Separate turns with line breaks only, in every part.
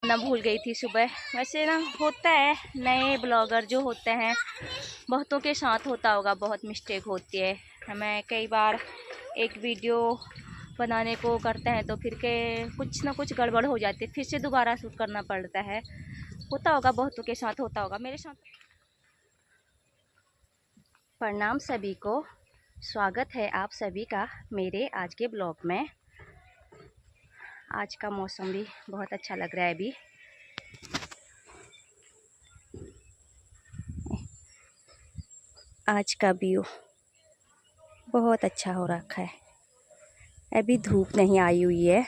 ना भूल गई थी सुबह। वैसे ना होता है, नए ब्लॉगर जो होते हैं बहुतों के साथ होता होगा, बहुत मिस्टेक होती है। हमें कई बार एक वीडियो बनाने को करते हैं तो फिर के कुछ ना कुछ गड़बड़ हो जाती है, फिर से दोबारा शूट करना पड़ता है। होता होगा, बहुतों के साथ होता होगा, मेरे साथ। प्रणाम सभी को, स्वागत है आप सभी का मेरे आज के ब्लॉग में। आज का मौसम भी बहुत अच्छा लग रहा है। अभी आज का व्यू बहुत अच्छा हो रखा है। अभी धूप नहीं आई हुई है।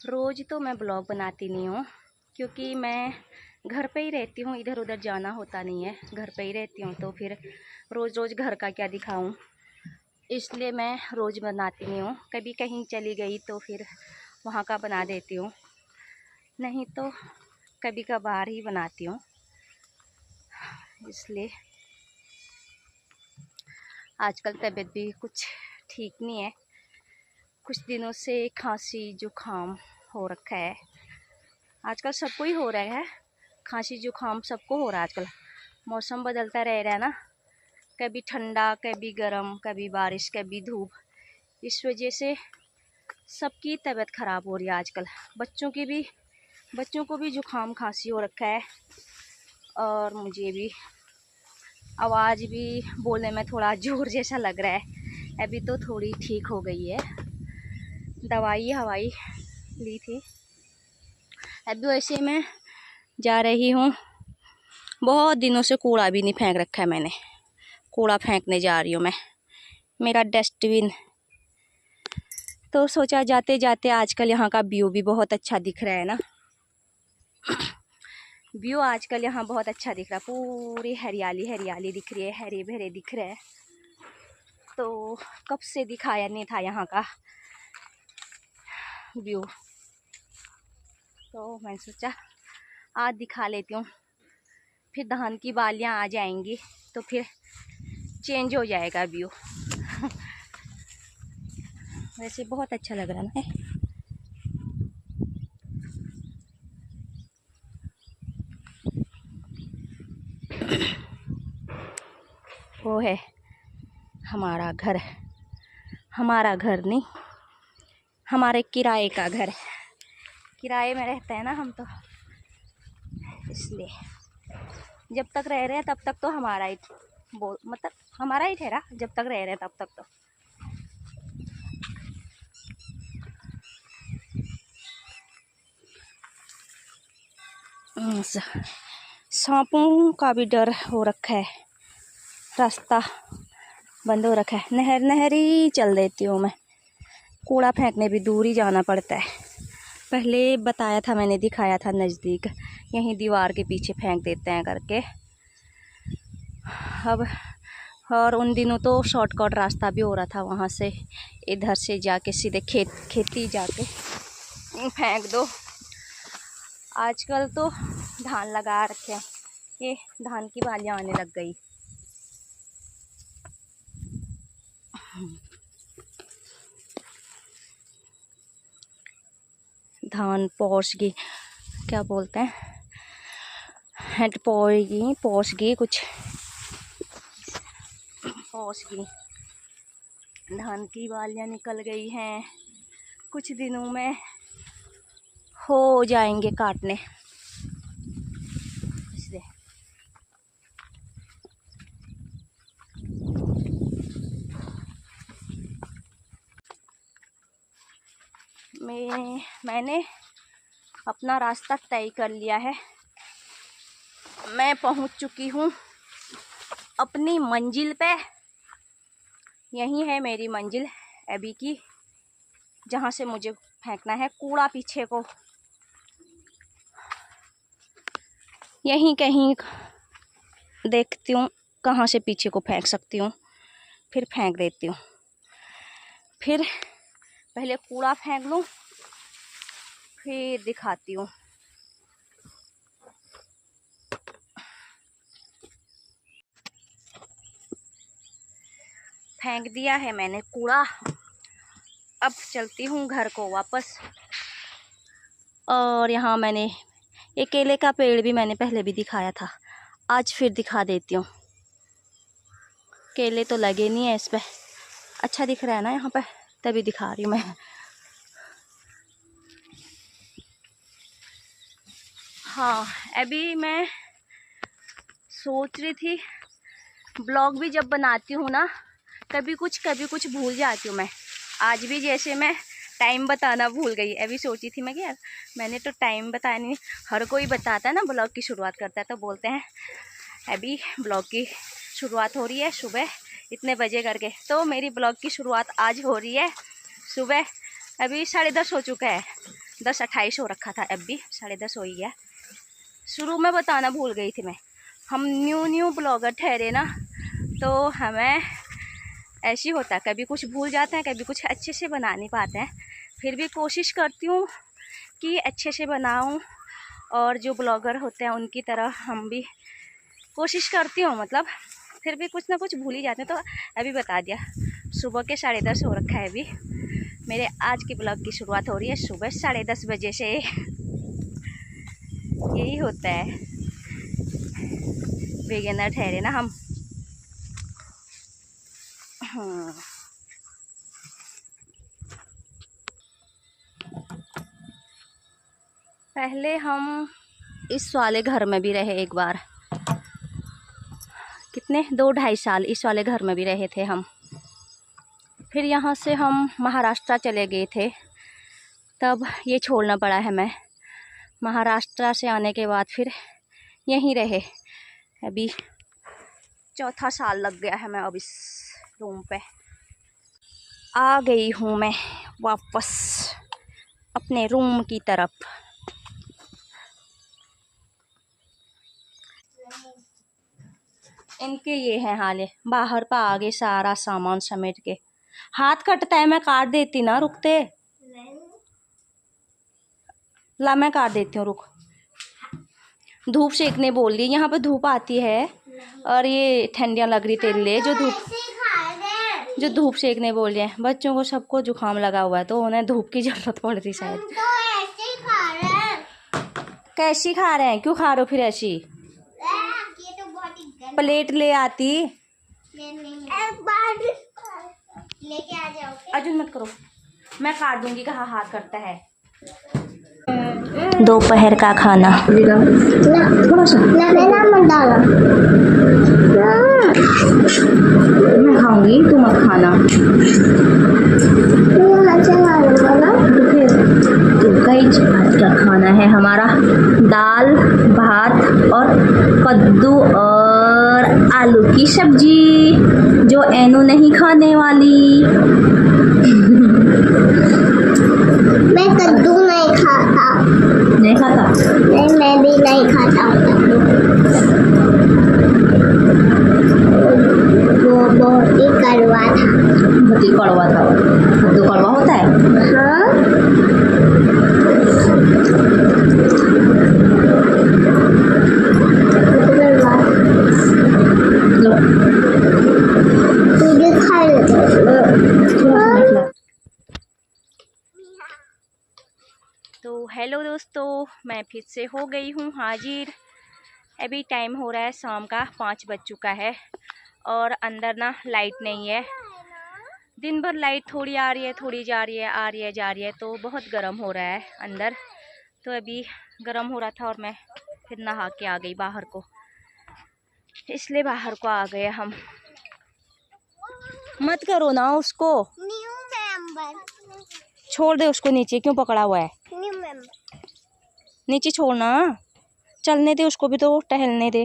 रोज़ तो मैं ब्लॉग बनाती नहीं हूँ, क्योंकि मैं घर पे ही रहती हूँ, इधर उधर जाना होता नहीं है। घर पे ही रहती हूँ तो फिर रोज़ रोज़ घर का क्या दिखाऊँ, इसलिए मैं रोज़ बनाती नहीं हूँ। कभी कहीं चली गई तो फिर वहाँ का बना देती हूँ, नहीं तो कभी कभार ही बनाती हूँ। इसलिए आजकल तबीयत भी कुछ ठीक नहीं है, कुछ दिनों से खांसी जुकाम हो रखा है। आजकल सबको ही हो रहा है, खांसी जुकाम सबको हो रहा है आजकल। मौसम बदलता रह रहा है ना, कभी ठंडा कभी गर्म, कभी बारिश कभी धूप। इस वजह से सबकी तबीयत ख़राब हो रही है आजकल। बच्चों को भी जुकाम खांसी हो रखा है, और मुझे भी। आवाज़ भी बोलने में थोड़ा जोर जैसा लग रहा है। अभी तो थोड़ी ठीक हो गई है, दवाई हवाई ली थी। अभी वैसे मैं जा रही हूँ, बहुत दिनों से कूड़ा भी नहीं फेंक रखा है मैंने। कूड़ा फेंकने जा रही हूँ मैं, मेरा डस्टबिन। तो सोचा जाते जाते, आजकल यहाँ का व्यू भी बहुत अच्छा दिख रहा है ना। व्यू आजकल यहाँ बहुत अच्छा दिख रहा है, पूरी हरियाली हरियाली दिख रही है, हरे भरे दिख रहे हैं। तो कब से दिखाया नहीं था यहाँ का व्यू, तो मैंने सोचा आज दिखा लेती हूँ। फिर धान की बालियाँ आ जाएंगी तो फिर चेंज हो जाएगा व्यू। वैसे बहुत अच्छा लग रहा है ना। वो है हमारा घर, हमारा घर नहीं, हमारे किराए का घर। किराए में रहते हैं ना हम, तो इसलिए जब तक रह रहे हैं तब तक तो हमारा ही, मतलब हमारा ही ठहरा। जब तक रह रहे हैं तब तक तो। सांपों का भी डर हो रखा है, रास्ता बंद हो रखा है। नहर नहर ही चल देती हूँ मैं, कूड़ा फेंकने भी दूर ही जाना पड़ता है। पहले बताया था मैंने, दिखाया था नज़दीक, यहीं दीवार के पीछे फेंक देते हैं करके। अब और उन दिनों तो शॉर्टकट रास्ता भी हो रहा था, वहाँ से इधर से जाके सीधे खेती जाके फेंक दो। आजकल तो धान लगा रखे हैं, ये धान की बालियाँ आने लग गई। धान पोष गई, क्या बोलते हैं, हेड पोष गई कुछ, पोष गई। धान की बालियाँ निकल गई हैं, कुछ दिनों में हो जाएंगे काटने। इसलिए मैंने अपना रास्ता तय कर लिया है। मैं पहुंच चुकी हूँ अपनी मंजिल पे। यही है मेरी मंजिल अभी की, जहाँ से मुझे फेंकना है कूड़ा पीछे को। यहीं कहीं देखती हूँ कहाँ से पीछे को फेंक सकती हूँ, फिर फेंक देती हूँ। फिर पहले कूड़ा फेंक लूँ, फिर दिखाती हूँ फेंक दिया है मैंने कूड़ा। अब चलती हूँ घर को वापस। और यहाँ मैंने ये केले का पेड़ भी मैंने पहले भी दिखाया था, आज फिर दिखा देती हूँ। केले तो लगे नहीं है इस पर, अच्छा दिख रहा है ना यहाँ पर, तभी दिखा रही हूँ मैं। हाँ, अभी मैं सोच रही थी ब्लॉग भी जब बनाती हूँ ना, कभी कुछ भूल जाती हूँ मैं। आज भी जैसे मैं टाइम बताना भूल गई। अभी सोची थी मैं कि यार मैंने तो टाइम बताया नहीं। हर कोई बताता है ना ब्लॉग की शुरुआत करता है तो बोलते हैं अभी ब्लॉग की शुरुआत हो रही है सुबह इतने बजे करके। तो मेरी ब्लॉग की शुरुआत आज हो रही है सुबह। अभी 10:30 हो चुका है, 10:28 हो रखा था, अब भी 10:30 हो ही गया। शुरू में बताना भूल गई थी मैं। हम न्यू ब्लॉगर ठहरे ना, तो हमें ऐसी होता है, कभी कुछ भूल जाते हैं, कभी कुछ अच्छे से बना नहीं पाते हैं। फिर भी कोशिश करती हूँ कि अच्छे से बनाऊँ, और जो ब्लॉगर होते हैं उनकी तरह हम भी कोशिश करती हूँ। मतलब फिर भी कुछ ना कुछ भूल ही जाते हैं। तो अभी बता दिया, सुबह के 10:30 हो रखा है। अभी मेरे आज की ब्लॉग की शुरुआत हो रही है सुबह 10:30 बजे से। यही होता है, बिगिनर ठहरे ना हम। पहले हम इस वाले घर में भी रहे एक बार, कितने 2-2.5 साल इस वाले घर में भी रहे थे हम। फिर यहाँ से हम महाराष्ट्र चले गए थे, तब ये छोड़ना पड़ा है। मैं महाराष्ट्र से आने के बाद फिर यहीं रहे। अभी 4था साल लग गया है। मैं अब इस रूम पे आ गई हूँ, मैं वापस अपने रूम की तरफ। इनके ये है हाल, बाहर पर आ गए सारा सामान समेट के। हाथ कटता है, मैं काट देती ना, रुकते ला, मैं काट देती हूँ, रुक। धूप सेकने बोल रही, यहाँ पे धूप आती है और ये ठंडियाँ लग रही तेरे लिए। जो धूप सेकने बोल रहे हैं। बच्चों को सबको जुकाम लगा हुआ है, तो उन्हें धूप की जरूरत पड़ रही शायद। कैसी खा रहे हैं? क्यों खा रहे हो फिर ऐसी? प्लेट ले आती। लेके आ जाओ। अर्जुन मत करो, मैं काट दूंगी। कहाँ हाथ करता है। दोपहर का खाना थोड़ा सा मत डालो, मैं खाऊंगी, तू मत खाना। तो गाइस आज का खाना है हमारा दाल भात और कद्दू और आलू की सब्जी, जो एनू नहीं खाने वाली। मैं कद्दू नहीं खाता। नहीं खाता? नहीं, मैं भी नहीं खाता। वो बहुत ही कड़वा था। बहुत ही कड़वा था। कद्दू कड़वा होता है? हाँ। तो हेलो दोस्तों, मैं फिर से हो गई हूँ हाजिर। अभी टाइम हो रहा है शाम का 5 बज चुका है, और अंदर ना लाइट नहीं है। दिन भर लाइट थोड़ी आ रही है, थोड़ी जा रही है, आ रही है, जा रही है, तो बहुत गर्म हो रहा है अंदर। तो अभी गर्म हो रहा था और मैं फिर नहा के आ गई बाहर को, इसलिए बाहर को आ गए हम। मत करो ना उसको, छोड़ दे उसको। नीचे क्यों पकड़ा हुआ है? नीचे छोड़ना, चलने दे उसको भी, तो टहलने दे।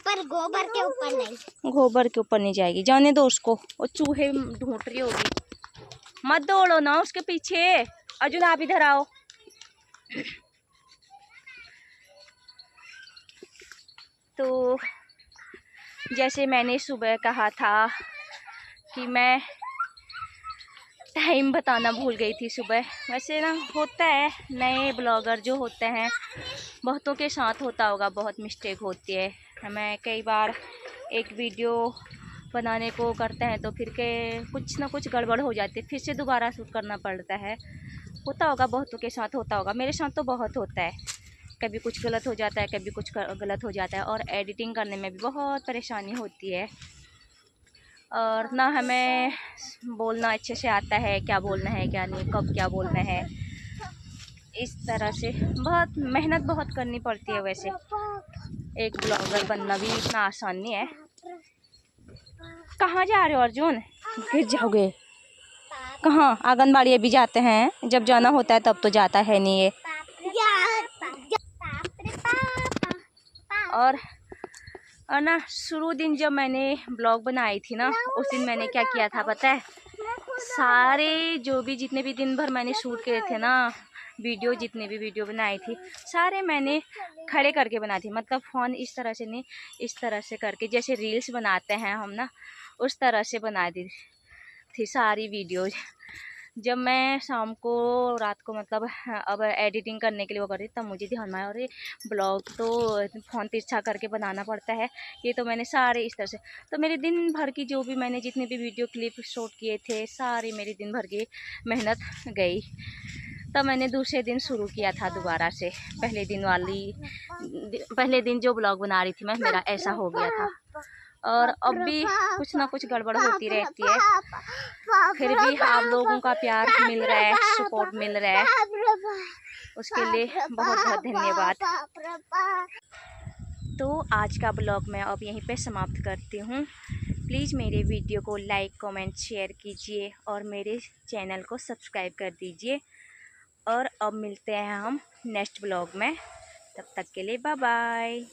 पर गोबर के ऊपर नहीं, गोबर के ऊपर नहीं जाएगी, जाने दो उसको। वो चूहे ढूंढ रही होगी। मत दौड़ो ना उसके पीछे। अर्जुन आप इधर आओ। तो जैसे मैंने सुबह कहा था कि मैं टाइम बताना भूल गई थी सुबह। वैसे ना होता है, नए ब्लॉगर जो होते हैं बहुतों के साथ होता होगा, बहुत मिस्टेक होती है। मैं कई बार एक वीडियो बनाने को करते हैं तो फिर के कुछ ना कुछ गड़बड़ हो जाती है, फिर से दोबारा शूट करना पड़ता है। होता होगा, बहुतों के साथ होता होगा, मेरे साथ तो बहुत होता है। कभी कुछ गलत हो जाता है, कभी कुछ गलत हो जाता है, और एडिटिंग करने में भी बहुत परेशानी होती है। और ना हमें बोलना अच्छे से आता है, क्या बोलना है क्या नहीं, कब क्या बोलना है। इस तरह से बहुत मेहनत बहुत करनी पड़ती है। वैसे एक ब्लॉगर बनना भी इतना आसान नहीं है। कहाँ जा रहे हो अर्जुन? गिर जाओगे। कहाँ? आंगनबाड़ी अभी जाते हैं, जब जाना होता है तब तो जाता है नहीं ये। और ना शुरू दिन जब मैंने ब्लॉग बनाई थी ना, उस दिन मैंने क्या किया था पता है? सारे जो भी जितने भी दिन भर मैंने शूट किए थे ना वीडियो, जितने भी वीडियो बनाई थी सारे मैंने खड़े करके बनाई थी। मतलब फ़ोन इस तरह से नहीं, इस तरह से करके, जैसे रील्स बनाते हैं हम ना, उस तरह से बना दी थी सारी वीडियो। जब मैं शाम को रात को मतलब अब एडिटिंग करने के लिए वो कर रही तब मुझे ध्यान में आया, और ये ब्लॉग तो फ़ोन तिरछा करके बनाना पड़ता है। ये तो मैंने सारे इस तरह से, तो मेरे दिन भर की जो भी मैंने जितने भी वीडियो क्लिप शूट किए थे सारे मेरे दिन भर की मेहनत गई। तब मैंने दूसरे दिन शुरू किया था दोबारा से। पहले दिन जो ब्लॉग बना रही थी मैं, मेरा ऐसा हो गया था। और अब भी कुछ ना कुछ गड़बड़ होती रहती है, फिर भी आप लोगों का प्यार मिल रहा है, सपोर्ट मिल रहा है, उसके लिए बहुत बहुत धन्यवाद। तो आज का ब्लॉग मैं अब यहीं पे समाप्त करती हूँ। प्लीज़ मेरे वीडियो को लाइक कमेंट शेयर कीजिए और मेरे चैनल को सब्सक्राइब कर दीजिए। और अब मिलते हैं हम नेक्स्ट ब्लॉग में, तब तक के लिए बाय बाय।